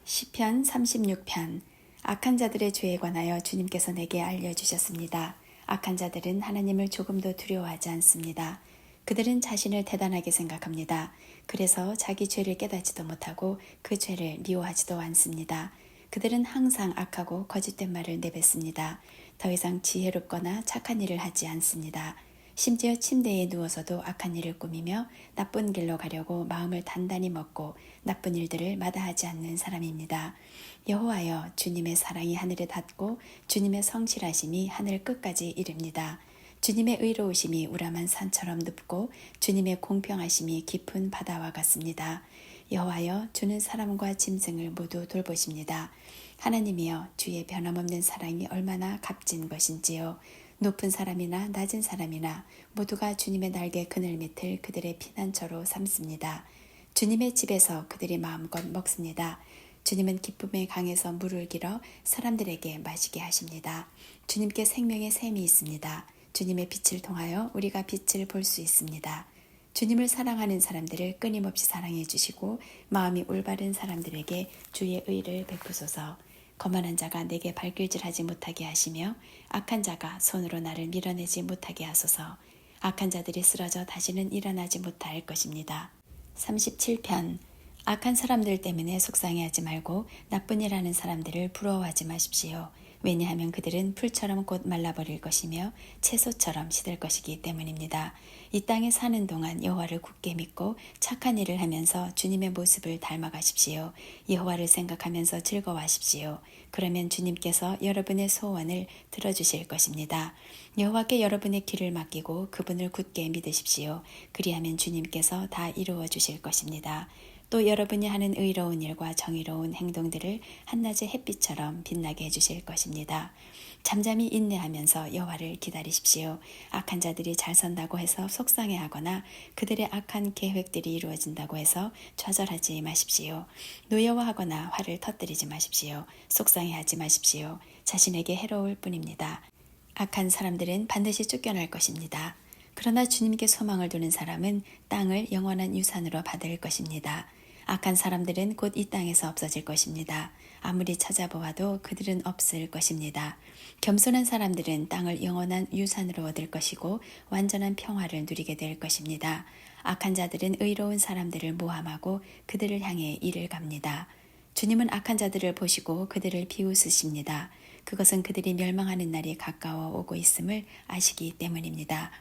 시편 36편. 악한 자들의 죄에 관하여 주님께서 내게 알려주셨습니다. 악한 자들은 하나님을 조금도 두려워하지 않습니다. 그들은 자신을 대단하게 생각합니다. 그래서 자기 죄를 깨닫지도 못하고 그 죄를 미워하지도 않습니다. 그들은 항상 악하고 거짓된 말을 내뱉습니다. 더 이상 지혜롭거나 착한 일을 하지 않습니다. 심지어 침대에 누워서도 악한 일을 꾸미며 나쁜 길로 가려고 마음을 단단히 먹고 나쁜 일들을 마다하지 않는 사람입니다. 여호와여, 주님의 사랑이 하늘에 닿고 주님의 성실하심이 하늘 끝까지 이릅니다. 주님의 의로우심이 우람한 산처럼 높고 주님의 공평하심이 깊은 바다와 같습니다. 여호와여, 주는 사람과 짐승을 모두 돌보십니다. 하나님이여, 주의 변함없는 사랑이 얼마나 값진 것인지요. 높은 사람이나 낮은 사람이나 모두가 주님의 날개 그늘 밑을 그들의 피난처로 삼습니다. 주님의 집에서 그들이 마음껏 먹습니다. 주님은 기쁨의 강에서 물을 길어 사람들에게 마시게 하십니다. 주님께 생명의 샘이 있습니다. 주님의 빛을 통하여 우리가 빛을 볼 수 있습니다. 주님을 사랑하는 사람들을 끊임없이 사랑해 주시고 마음이 올바른 사람들에게 주의 의를 베푸소서. 거만한 자가 내게 발길질하지 못하게 하시며 악한 자가 손으로 나를 밀어내지 못하게 하소서. 악한 자들이 쓰러져 다시는 일어나지 못할 것입니다. 37편. 악한 사람들 때문에 속상해하지 말고 나쁜 일 하는 사람들을 부러워하지 마십시오. 왜냐하면 그들은 풀처럼 곧 말라버릴 것이며 채소처럼 시들 것이기 때문입니다. 이 땅에 사는 동안 여호와를 굳게 믿고 착한 일을 하면서 주님의 모습을 닮아가십시오. 여호와를 생각하면서 즐거워하십시오. 그러면 주님께서 여러분의 소원을 들어주실 것입니다. 여호와께 여러분의 길을 맡기고 그분을 굳게 믿으십시오. 그리하면 주님께서 다 이루어 주실 것입니다. 또 여러분이 하는 의로운 일과 정의로운 행동들을 한낮의 햇빛처럼 빛나게 해주실 것입니다. 잠잠히 인내하면서 여호와를 기다리십시오. 악한 자들이 잘 선다고 해서 속상해하거나 그들의 악한 계획들이 이루어진다고 해서 좌절하지 마십시오. 노여워하거나 화를 터뜨리지 마십시오. 속상해하지 마십시오. 자신에게 해로울 뿐입니다. 악한 사람들은 반드시 쫓겨날 것입니다. 그러나 주님께 소망을 두는 사람은 땅을 영원한 유산으로 받을 것입니다. 악한 사람들은 곧 이 땅에서 없어질 것입니다. 아무리 찾아보아도 그들은 없을 것입니다. 겸손한 사람들은 땅을 영원한 유산으로 얻을 것이고 완전한 평화를 누리게 될 것입니다. 악한 자들은 의로운 사람들을 모함하고 그들을 향해 이를 갑니다. 주님은 악한 자들을 보시고 그들을 비웃으십니다. 그것은 그들이 멸망하는 날이 가까워 오고 있음을 아시기 때문입니다.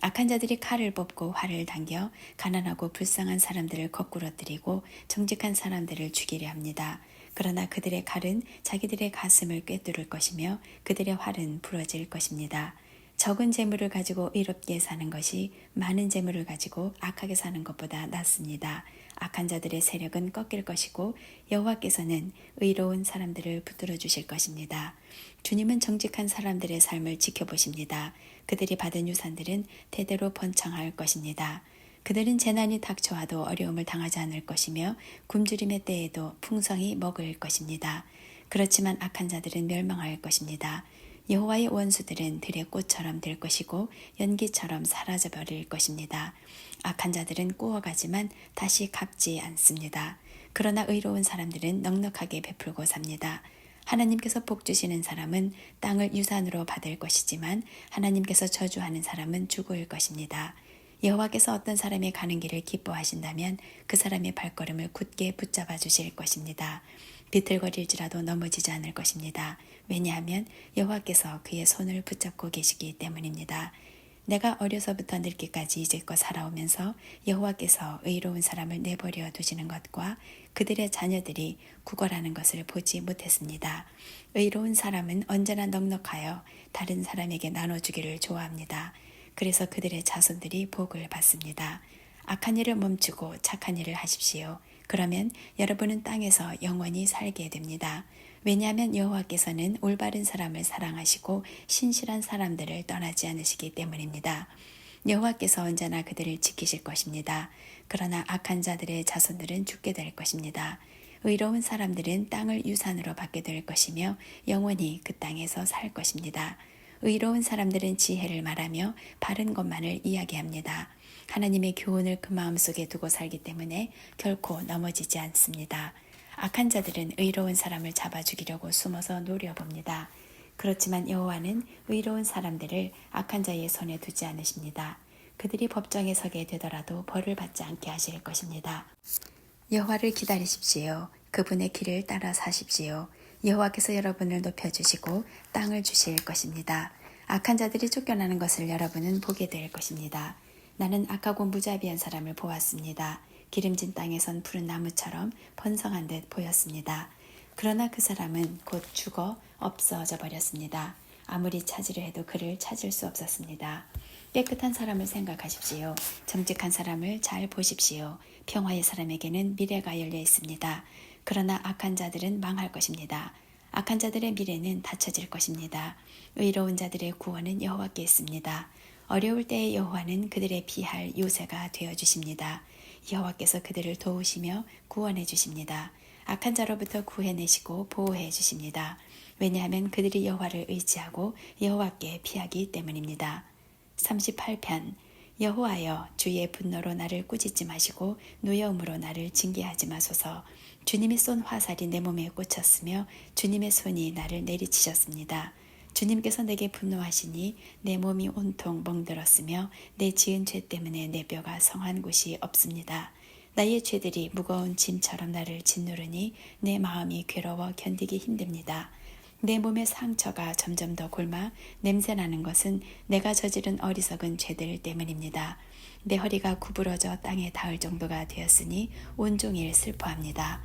악한 자들이 칼을 뽑고 활을 당겨 가난하고 불쌍한 사람들을 거꾸러뜨리고 정직한 사람들을 죽이려 합니다. 그러나 그들의 칼은 자기들의 가슴을 꿰뚫을 것이며 그들의 활은 부러질 것입니다. 적은 재물을 가지고 의롭게 사는 것이 많은 재물을 가지고 악하게 사는 것보다 낫습니다. 악한 자들의 세력은 꺾일 것이고 여호와께서는 의로운 사람들을 붙들어 주실 것입니다. 주님은 정직한 사람들의 삶을 지켜보십니다. 그들이 받은 유산들은 대대로 번창할 것입니다. 그들은 재난이 닥쳐와도 어려움을 당하지 않을 것이며 굶주림의 때에도 풍성히 먹을 것입니다. 그렇지만 악한 자들은 멸망할 것입니다. 여호와의 원수들은 들의 꽃처럼 될 것이고 연기처럼 사라져버릴 것입니다. 악한 자들은 꾸어가지만 다시 갚지 않습니다. 그러나 의로운 사람들은 넉넉하게 베풀고 삽니다. 하나님께서 복 주시는 사람은 땅을 유산으로 받을 것이지만 하나님께서 저주하는 사람은 죽을 것입니다. 여호와께서 어떤 사람의 가는 길을 기뻐하신다면 그 사람의 발걸음을 굳게 붙잡아 주실 것입니다. 비틀거릴지라도 넘어지지 않을 것입니다. 왜냐하면 여호와께서 그의 손을 붙잡고 계시기 때문입니다. 내가 어려서부터 늙기까지 이제껏 살아오면서 여호와께서 의로운 사람을 내버려 두시는 것과 그들의 자녀들이 구걸하는 것을 보지 못했습니다. 의로운 사람은 언제나 넉넉하여 다른 사람에게 나눠주기를 좋아합니다. 그래서 그들의 자손들이 복을 받습니다. 악한 일을 멈추고 착한 일을 하십시오. 그러면 여러분은 땅에서 영원히 살게 됩니다. 왜냐하면 여호와께서는 올바른 사람을 사랑하시고 신실한 사람들을 떠나지 않으시기 때문입니다. 여호와께서 언제나 그들을 지키실 것입니다. 그러나 악한 자들의 자손들은 죽게 될 것입니다. 의로운 사람들은 땅을 유산으로 받게 될 것이며 영원히 그 땅에서 살 것입니다. 의로운 사람들은 지혜를 말하며 바른 것만을 이야기합니다. 하나님의 교훈을 그 마음속에 두고 살기 때문에 결코 넘어지지 않습니다. 악한 자들은 의로운 사람을 잡아 죽이려고 숨어서 노려봅니다. 그렇지만 여호와는 의로운 사람들을 악한 자의 손에 두지 않으십니다. 그들이 법정에 서게 되더라도 벌을 받지 않게 하실 것입니다. 여호와를 기다리십시오. 그분의 길을 따라 사십시오. 여호와께서 여러분을 높여주시고 땅을 주실 것입니다. 악한 자들이 쫓겨나는 것을 여러분은 보게 될 것입니다. 나는 악하고 무자비한 사람을 보았습니다. 기름진 땅에선 푸른 나무처럼 번성한 듯 보였습니다. 그러나 그 사람은 곧 죽어 없어져 버렸습니다. 아무리 찾으려 해도 그를 찾을 수 없었습니다. 깨끗한 사람을 생각하십시오. 정직한 사람을 잘 보십시오. 평화의 사람에게는 미래가 열려 있습니다. 그러나 악한 자들은 망할 것입니다. 악한 자들의 미래는 닫혀질 것입니다. 의로운 자들의 구원은 여호와께 있습니다. 어려울 때의 여호와는 그들의 피할 요새가 되어주십니다. 여호와께서 그들을 도우시며 구원해 주십니다. 악한 자로부터 구해내시고 보호해 주십니다. 왜냐하면 그들이 여호와를 의지하고 여호와께 피하기 때문입니다. 38편 여호와여 주의 분노로 나를 꾸짖지 마시고 노여움으로 나를 징계하지 마소서. 주님이 쏜 화살이 내 몸에 꽂혔으며 주님의 손이 나를 내리치셨습니다. 주님께서 내게 분노하시니 내 몸이 온통 멍들었으며 내 지은 죄 때문에 내 뼈가 성한 곳이 없습니다. 나의 죄들이 무거운 짐처럼 나를 짓누르니 내 마음이 괴로워 견디기 힘듭니다. 내 몸의 상처가 점점 더 골마 냄새나는 것은 내가 저지른 어리석은 죄들 때문입니다. 내 허리가 구부러져 땅에 닿을 정도가 되었으니 온종일 슬퍼합니다.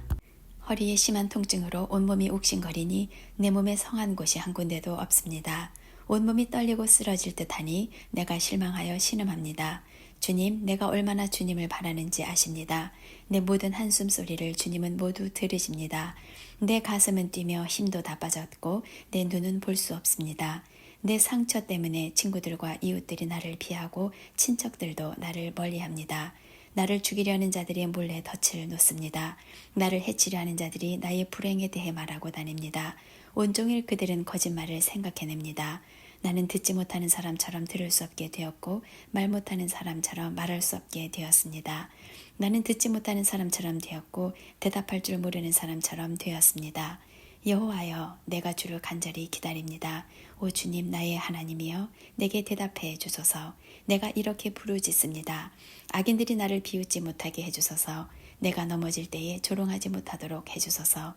허리에 심한 통증으로 온몸이 욱신거리니 내 몸에 성한 곳이 한 군데도 없습니다. 온몸이 떨리고 쓰러질 듯하니 내가 실망하여 신음합니다. 주님, 내가 얼마나 주님을 바라는지 아십니다. 내 모든 한숨 소리를 주님은 모두 들으십니다. 내 가슴은 뛰며 힘도 다 빠졌고 내 눈은 볼 수 없습니다. 내 상처 때문에 친구들과 이웃들이 나를 피하고 친척들도 나를 멀리합니다. 나를 죽이려는 자들이 몰래 덫을 놓습니다. 나를 해치려 하는 자들이 나의 불행에 대해 말하고 다닙니다. 온종일 그들은 거짓말을 생각해냅니다. 나는 듣지 못하는 사람처럼 들을 수 없게 되었고 말 못하는 사람처럼 말할 수 없게 되었습니다. 나는 듣지 못하는 사람처럼 되었고 대답할 줄 모르는 사람처럼 되었습니다. 여호와여, 내가 주를 간절히 기다립니다. 오 주님, 나의 하나님이여, 내게 대답해 주소서. 내가 이렇게 부르짖습니다. 악인들이 나를 비웃지 못하게 해주소서. 내가 넘어질 때에 조롱하지 못하도록 해주소서.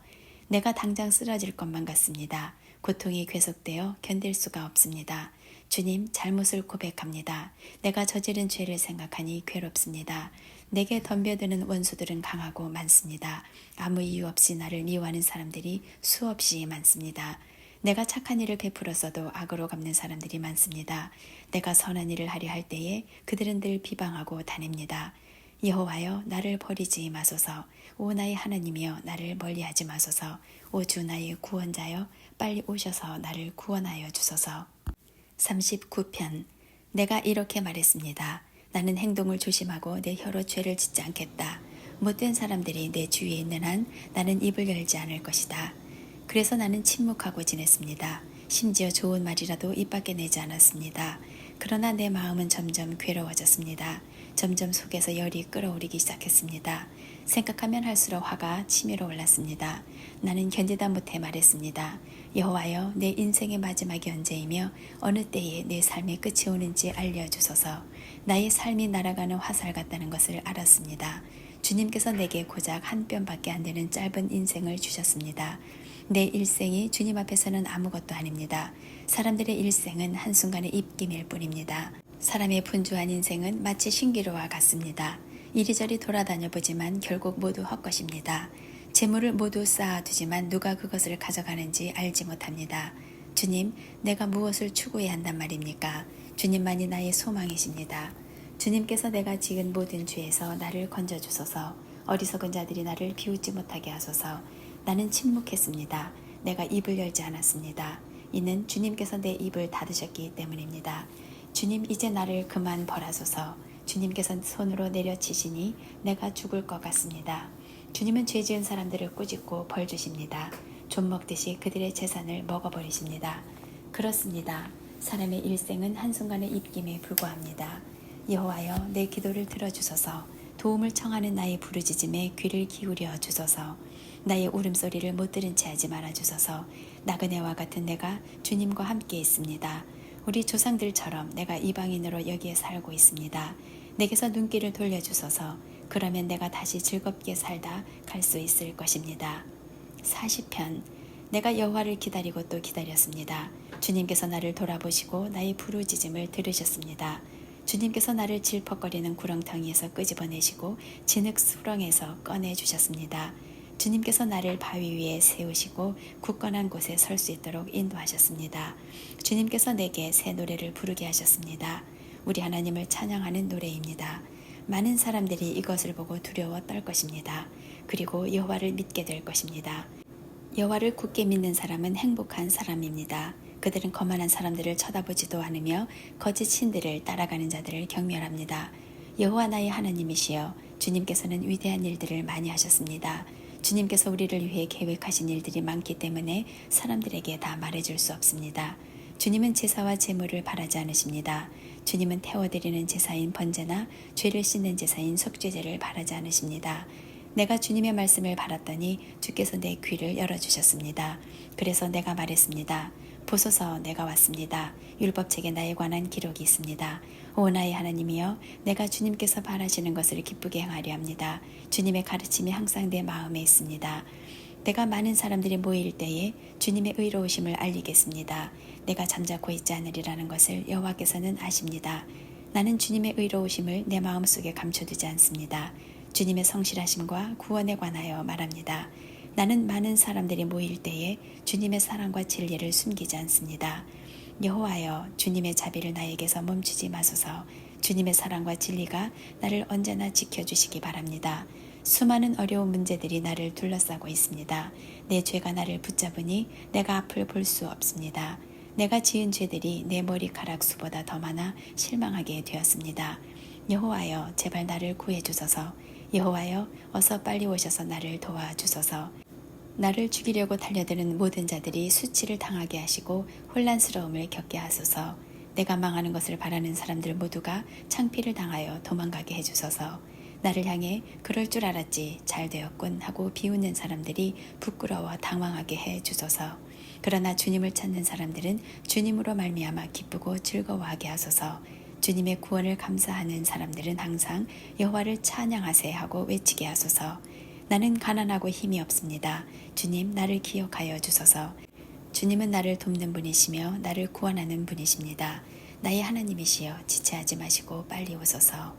내가 당장 쓰러질 것만 같습니다. 고통이 계속되어 견딜 수가 없습니다. 주님, 잘못을 고백합니다. 내가 저지른 죄를 생각하니 괴롭습니다. 내게 덤벼드는 원수들은 강하고 많습니다. 아무 이유 없이 나를 미워하는 사람들이 수없이 많습니다. 내가 착한 일을 베풀었어도 악으로 갚는 사람들이 많습니다. 내가 선한 일을 하려 할 때에 그들은 늘 비방하고 다닙니다. 여호와여, 나를 버리지 마소서. 오 나의 하나님이여, 나를 멀리하지 마소서. 오 주 나의 구원자여, 빨리 오셔서 나를 구원하여 주소서. 39편 내가 이렇게 말했습니다. 나는 행동을 조심하고 내 혀로 죄를 짓지 않겠다. 못된 사람들이 내 주위에 있는 한 나는 입을 열지 않을 것이다. 그래서 나는 침묵하고 지냈습니다. 심지어 좋은 말이라도 입 밖에 내지 않았습니다. 그러나 내 마음은 점점 괴로워졌습니다. 점점 속에서 열이 끓어오르기 시작했습니다. 생각하면 할수록 화가 치밀어 올랐습니다. 나는 견디다 못해 말했습니다. 여호와여, 내 인생의 마지막이 언제이며 어느 때에 내 삶의 끝이 오는지 알려주소서. 나의 삶이 날아가는 화살 같다는 것을 알았습니다. 주님께서 내게 고작 한 뼘밖에 안 되는 짧은 인생을 주셨습니다. 내 일생이 주님 앞에서는 아무것도 아닙니다. 사람들의 일생은 한순간의 입김일 뿐입니다. 사람의 분주한 인생은 마치 신기루와 같습니다. 이리저리 돌아다녀 보지만 결국 모두 헛것입니다. 재물을 모두 쌓아두지만 누가 그것을 가져가는지 알지 못합니다. 주님, 내가 무엇을 추구해야 한단 말입니까? 주님만이 나의 소망이십니다. 주님께서 내가 지은 모든 죄에서 나를 건져주소서. 어리석은 자들이 나를 비웃지 못하게 하소서. 나는 침묵했습니다. 내가 입을 열지 않았습니다. 이는 주님께서 내 입을 닫으셨기 때문입니다. 주님, 이제 나를 그만 벌하소서. 주님께서 손으로 내려치시니 내가 죽을 것 같습니다. 주님은 죄 지은 사람들을 꾸짖고 벌 주십니다. 좀 먹듯이 그들의 재산을 먹어버리십니다. 그렇습니다. 사람의 일생은 한순간의 입김에 불과합니다. 여호와여, 내 기도를 들어주소서. 도움을 청하는 나의 부르짖음에 귀를 기울여 주소서. 나의 울음소리를 못 들은 채 하지 말아주소서. 나그네와 같은 내가 주님과 함께 있습니다. 우리 조상들처럼 내가 이방인으로 여기에 살고 있습니다. 내게서 눈길을 돌려주소서. 그러면 내가 다시 즐겁게 살다 갈 수 있을 것입니다. 40편. 내가 여호와를 기다리고 또 기다렸습니다. 주님께서 나를 돌아보시고 나의 부르짖음을 들으셨습니다. 주님께서 나를 질퍽거리는 구렁텅이에서 끄집어내시고 진흙 수렁에서 꺼내주셨습니다. 주님께서 나를 바위 위에 세우시고 굳건한 곳에 설 수 있도록 인도하셨습니다. 주님께서 내게 새 노래를 부르게 하셨습니다. 우리 하나님을 찬양하는 노래입니다. 많은 사람들이 이것을 보고 두려워 떨 것입니다. 그리고 여호와를 믿게 될 것입니다. 여호와를 굳게 믿는 사람은 행복한 사람입니다. 그들은 거만한 사람들을 쳐다보지도 않으며 거짓 신들을 따라가는 자들을 경멸합니다. 여호와 나의 하나님이시여, 주님께서는 위대한 일들을 많이 하셨습니다. 주님께서 우리를 위해 계획하신 일들이 많기 때문에 사람들에게 다 말해줄 수 없습니다. 주님은 제사와 제물을 바라지 않으십니다. 주님은 태워드리는 제사인 번제나 죄를 씻는 제사인 속죄제를 바라지 않으십니다. 내가 주님의 말씀을 바랐더니 주께서 내 귀를 열어주셨습니다. 그래서 내가 말했습니다. 보소서, 내가 왔습니다. 율법책에 나에 관한 기록이 있습니다. 오 나의 하나님이여, 내가 주님께서 바라시는 것을 기쁘게 행하려 합니다. 주님의 가르침이 항상 내 마음에 있습니다. 내가 많은 사람들이 모일 때에 주님의 의로우심을 알리겠습니다. 내가 잠자코 있지 않으리라는 것을 여호와께서는 아십니다. 나는 주님의 의로우심을 내 마음속에 감춰두지 않습니다. 주님의 성실하심과 구원에 관하여 말합니다. 나는 많은 사람들이 모일 때에 주님의 사랑과 진리를 숨기지 않습니다. 여호와여, 주님의 자비를 나에게서 멈추지 마소서. 주님의 사랑과 진리가 나를 언제나 지켜주시기 바랍니다. 수많은 어려운 문제들이 나를 둘러싸고 있습니다. 내 죄가 나를 붙잡으니 내가 앞을 볼 수 없습니다. 내가 지은 죄들이 내 머리카락 수보다 더 많아 실망하게 되었습니다. 여호와여, 제발 나를 구해주소서. 여호와여, 어서 빨리 오셔서 나를 도와주소서. 나를 죽이려고 달려드는 모든 자들이 수치를 당하게 하시고 혼란스러움을 겪게 하소서. 내가 망하는 것을 바라는 사람들 모두가 창피를 당하여 도망가게 해주소서. 나를 향해 그럴 줄 알았지, 잘 되었군 하고 비웃는 사람들이 부끄러워 당황하게 해주소서. 그러나 주님을 찾는 사람들은 주님으로 말미암아 기쁘고 즐거워하게 하소서. 주님의 구원을 감사하는 사람들은 항상 여호와를 찬양하세 하고 외치게 하소서. 나는 가난하고 힘이 없습니다. 주님, 나를 기억하여 주소서. 주님은 나를 돕는 분이시며 나를 구원하는 분이십니다. 나의 하나님이시여, 지체하지 마시고 빨리 오소서.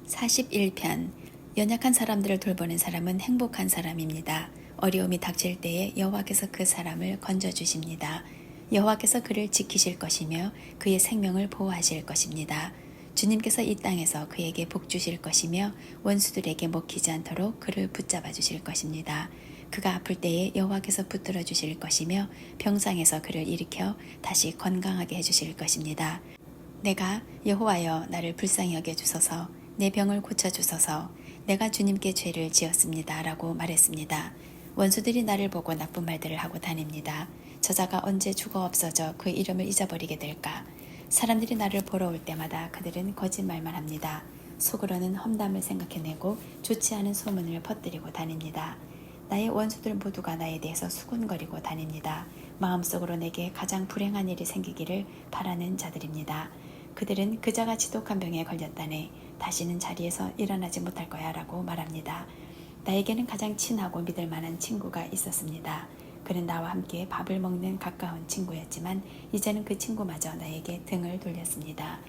41편. 연약한 사람들을 돌보는 사람은 행복한 사람입니다. 어려움이 닥칠 때에 여호와께서 그 사람을 건져주십니다. 여호와께서 그를 지키실 것이며 그의 생명을 보호하실 것입니다. 주님께서 이 땅에서 그에게 복 주실 것이며 원수들에게 먹히지 않도록 그를 붙잡아 주실 것입니다. 그가 아플 때에 여호와께서 붙들어 주실 것이며 병상에서 그를 일으켜 다시 건강하게 해주실 것입니다. 내가 여호와여, 나를 불쌍히 여겨주소서. 내 병을 고쳐주소서. 내가 주님께 죄를 지었습니다 라고 말했습니다. 원수들이 나를 보고 나쁜 말들을 하고 다닙니다. 저자가 언제 죽어 없어져 그 이름을 잊어버리게 될까? 사람들이 나를 보러 올 때마다 그들은 거짓말만 합니다. 속으로는 험담을 생각해내고 좋지 않은 소문을 퍼뜨리고 다닙니다. 나의 원수들 모두가 나에 대해서 수군거리고 다닙니다. 마음속으로 내게 가장 불행한 일이 생기기를 바라는 자들입니다. 그들은 그자가 지독한 병에 걸렸다네 다시는 자리에서 일어나지 못할 거야 라고 말합니다. 나에게는 가장 친하고 믿을 만한 친구가 있었습니다. 그는 나와 함께 밥을 먹는 가까운 친구였지만 이제는 그 친구마저 나에게 등을 돌렸습니다.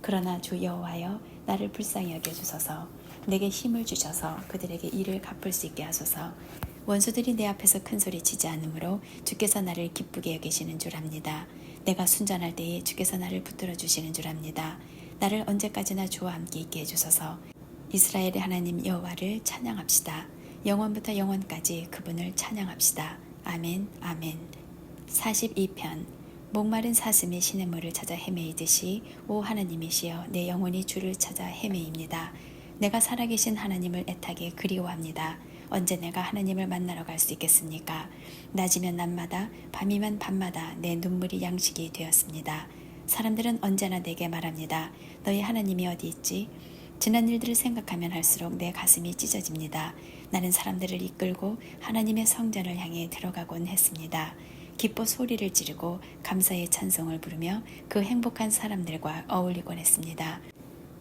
그러나 주 여호와여, 나를 불쌍히 여겨주소서. 내게 힘을 주셔서 그들에게 일을 갚을 수 있게 하소서. 원수들이 내 앞에서 큰소리치지 않으므로 주께서 나를 기쁘게 여기시는 줄 압니다. 내가 순전할 때에 주께서 나를 붙들어 주시는 줄 압니다. 나를 언제까지나 주와 함께 있게 해주소서. 이스라엘의 하나님 여호와를 찬양합시다. 영원부터 영원까지 그분을 찬양합시다. 아멘, 아멘. 42편. 목마른 사슴이 시냇물을 찾아 헤매이듯이 오 하나님이시여, 내 영혼이 주를 찾아 헤매입니다. 내가 살아계신 하나님을 애타게 그리워합니다. 언제 내가 하나님을 만나러 갈 수 있겠습니까? 낮이면 낮마다, 밤이면 밤마다 내 눈물이 양식이 되었습니다. 사람들은 언제나 내게 말합니다. 너희 하나님이 어디 있지? 지난 일들을 생각하면 할수록 내 가슴이 찢어집니다. 나는 사람들을 이끌고 하나님의 성전을 향해 들어가곤 했습니다. 기뻐 소리를 지르고 감사의 찬송을 부르며 그 행복한 사람들과 어울리곤 했습니다.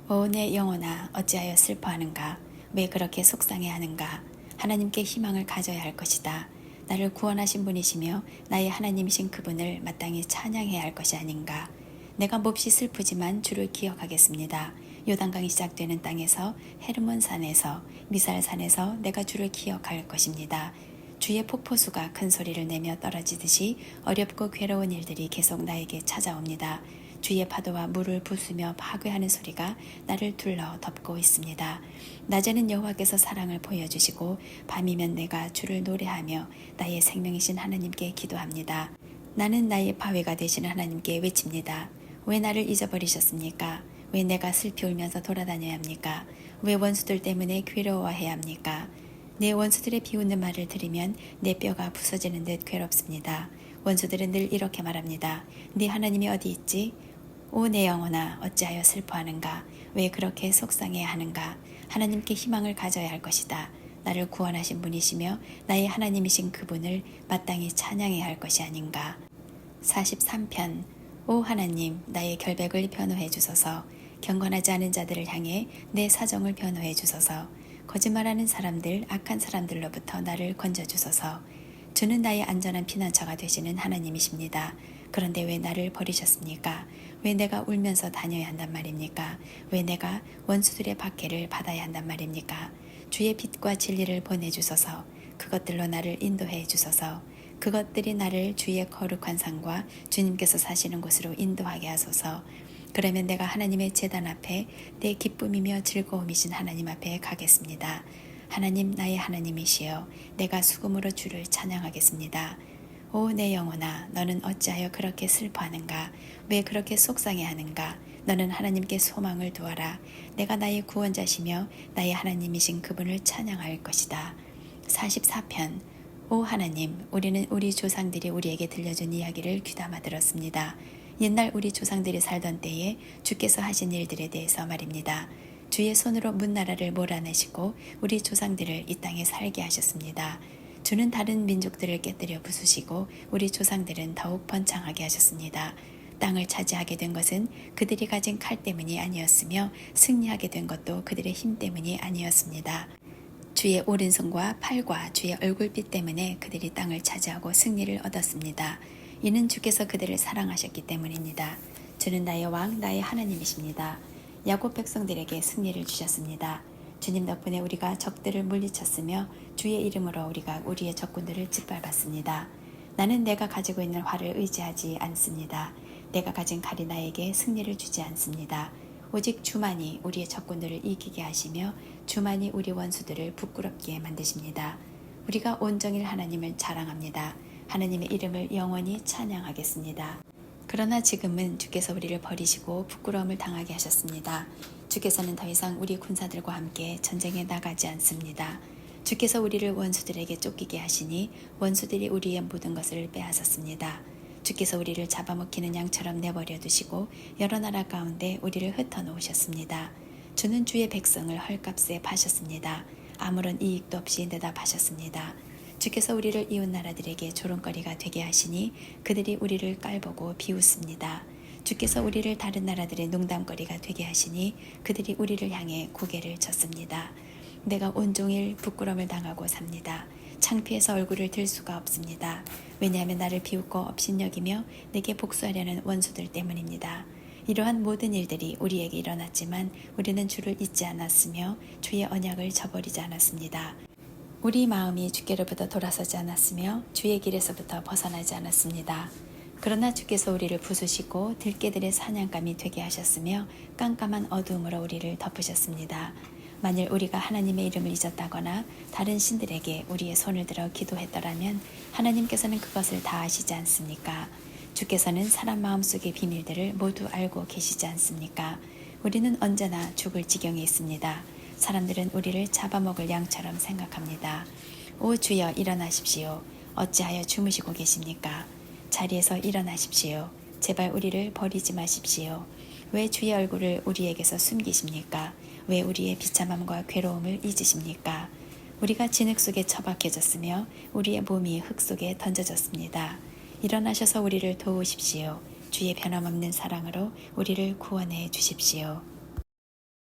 오 내 영혼아 어찌하여 슬퍼하는가? 왜 그렇게 속상해하는가? 하나님께 희망을 가져야 할 것이다. 나를 구원하신 분이시며 나의 하나님이신 그분을 마땅히 찬양해야 할 것이 아닌가? 내가 몹시 슬프지만 주를 기억하겠습니다. 요단강이 시작되는 땅에서 헤르몬산에서 미살산에서 내가 주를 기억할 것입니다. 주의 폭포수가 큰 소리를 내며 떨어지듯이 어렵고 괴로운 일들이 계속 나에게 찾아옵니다. 주의 파도와 물을 부수며 파괴하는 소리가 나를 둘러 덮고 있습니다. 낮에는 여호와께서 사랑을 보여주시고 밤이면 내가 주를 노래하며 나의 생명이신 하나님께 기도합니다. 나는 나의 바위가 되시는 하나님께 외칩니다. 왜 나를 잊어버리셨습니까? 왜 내가 슬피 울면서 돌아다녀야 합니까? 왜 원수들 때문에 괴로워해야 합니까? 내 원수들의 비웃는 말을 들으면 내 뼈가 부서지는 듯 괴롭습니다. 원수들은 늘 이렇게 말합니다. 네 하나님이 어디 있지? 오 내 영혼아 어찌하여 슬퍼하는가? 왜 그렇게 속상해야 하는가? 하나님께 희망을 가져야 할 것이다. 나를 구원하신 분이시며 나의 하나님이신 그분을 마땅히 찬양해야 할 것이 아닌가? 43편 오 하나님 나의 결백을 변호해 주소서. 경건하지 않은 자들을 향해 내 사정을 변호해 주소서. 거짓말하는 사람들, 악한 사람들로부터 나를 건져주소서. 주는 나의 안전한 피난처가 되시는 하나님이십니다. 그런데 왜 나를 버리셨습니까? 왜 내가 울면서 다녀야 한단 말입니까? 왜 내가 원수들의 박해를 받아야 한단 말입니까? 주의 빛과 진리를 보내주소서. 그것들로 나를 인도해 주소서. 그것들이 나를 주의 거룩한 상과 주님께서 사시는 곳으로 인도하게 하소서. 그러면 내가 하나님의 제단 앞에 내 기쁨이며 즐거움이신 하나님 앞에 가겠습니다. 하나님 나의 하나님이시여 내가 수금으로 주를 찬양하겠습니다. 오 내 영혼아 너는 어찌하여 그렇게 슬퍼하는가? 왜 그렇게 속상해하는가? 너는 하나님께 소망을 두어라. 내가 나의 구원자시며 나의 하나님이신 그분을 찬양할 것이다. 44편 오 하나님 우리는 우리 조상들이 우리에게 들려준 이야기를 귀담아 들었습니다. 옛날 우리 조상들이 살던 때에 주께서 하신 일들에 대해서 말입니다. 주의 손으로 문나라를 몰아내시고 우리 조상들을 이 땅에 살게 하셨습니다. 주는 다른 민족들을 깨뜨려 부수시고 우리 조상들은 더욱 번창하게 하셨습니다. 땅을 차지하게 된 것은 그들이 가진 칼 때문이 아니었으며 승리하게 된 것도 그들의 힘 때문이 아니었습니다. 주의 오른손과 팔과 주의 얼굴빛 때문에 그들이 땅을 차지하고 승리를 얻었습니다. 이는 주께서 그들을 사랑하셨기 때문입니다. 주는 나의 왕, 나의 하나님이십니다. 야곱 백성들에게 승리를 주셨습니다. 주님 덕분에 우리가 적들을 물리쳤으며 주의 이름으로 우리가 우리의 적군들을 짓밟았습니다. 나는 내가 가지고 있는 활을 의지하지 않습니다. 내가 가진 칼이 나에게 승리를 주지 않습니다. 오직 주만이 우리의 적군들을 이기게 하시며 주만이 우리 원수들을 부끄럽게 만드십니다. 우리가 온정일 하나님을 자랑합니다. 하나님의 이름을 영원히 찬양하겠습니다. 그러나 지금은 주께서 우리를 버리시고 부끄러움을 당하게 하셨습니다. 주께서는 더 이상 우리 군사들과 함께 전쟁에 나가지 않습니다. 주께서 우리를 원수들에게 쫓기게 하시니 원수들이 우리의 모든 것을 빼앗았습니다. 주께서 우리를 잡아먹히는 양처럼 내버려 두시고 여러 나라 가운데 우리를 흩어놓으셨습니다. 주는 주의 백성을 헐값에 파셨습니다. 아무런 이익도 없이 내다 파셨습니다. 주께서 우리를 이웃 나라들에게 조롱거리가 되게 하시니 그들이 우리를 깔보고 비웃습니다. 주께서 우리를 다른 나라들의 농담거리가 되게 하시니 그들이 우리를 향해 고개를 젓습니다. 내가 온종일 부끄러움을 당하고 삽니다. 창피해서 얼굴을 들 수가 없습니다. 왜냐하면 나를 비웃고 업신여기며 내게 복수하려는 원수들 때문입니다. 이러한 모든 일들이 우리에게 일어났지만 우리는 주를 잊지 않았으며 주의 언약을 저버리지 않았습니다. 우리 마음이 주께로부터 돌아서지 않았으며 주의 길에서부터 벗어나지 않았습니다. 그러나 주께서 우리를 부수시고 들깨들의 사냥감이 되게 하셨으며 깜깜한 어두움으로 우리를 덮으셨습니다. 만일 우리가 하나님의 이름을 잊었다거나 다른 신들에게 우리의 손을 들어 기도했더라면 하나님께서는 그것을 다 아시지 않습니까? 주께서는 사람 마음속의 비밀들을 모두 알고 계시지 않습니까? 우리는 언제나 죽을 지경에 있습니다. 사람들은 우리를 잡아먹을 양처럼 생각합니다. 오 주여 일어나십시오. 어찌하여 주무시고 계십니까? 자리에서 일어나십시오. 제발 우리를 버리지 마십시오. 왜 주의 얼굴을 우리에게서 숨기십니까? 왜 우리의 비참함과 괴로움을 잊으십니까? 우리가 진흙 속에 처박혀졌으며 우리의 몸이 흙 속에 던져졌습니다. 일어나셔서 우리를 도우십시오. 주의 변함없는 사랑으로 우리를 구원해 주십시오.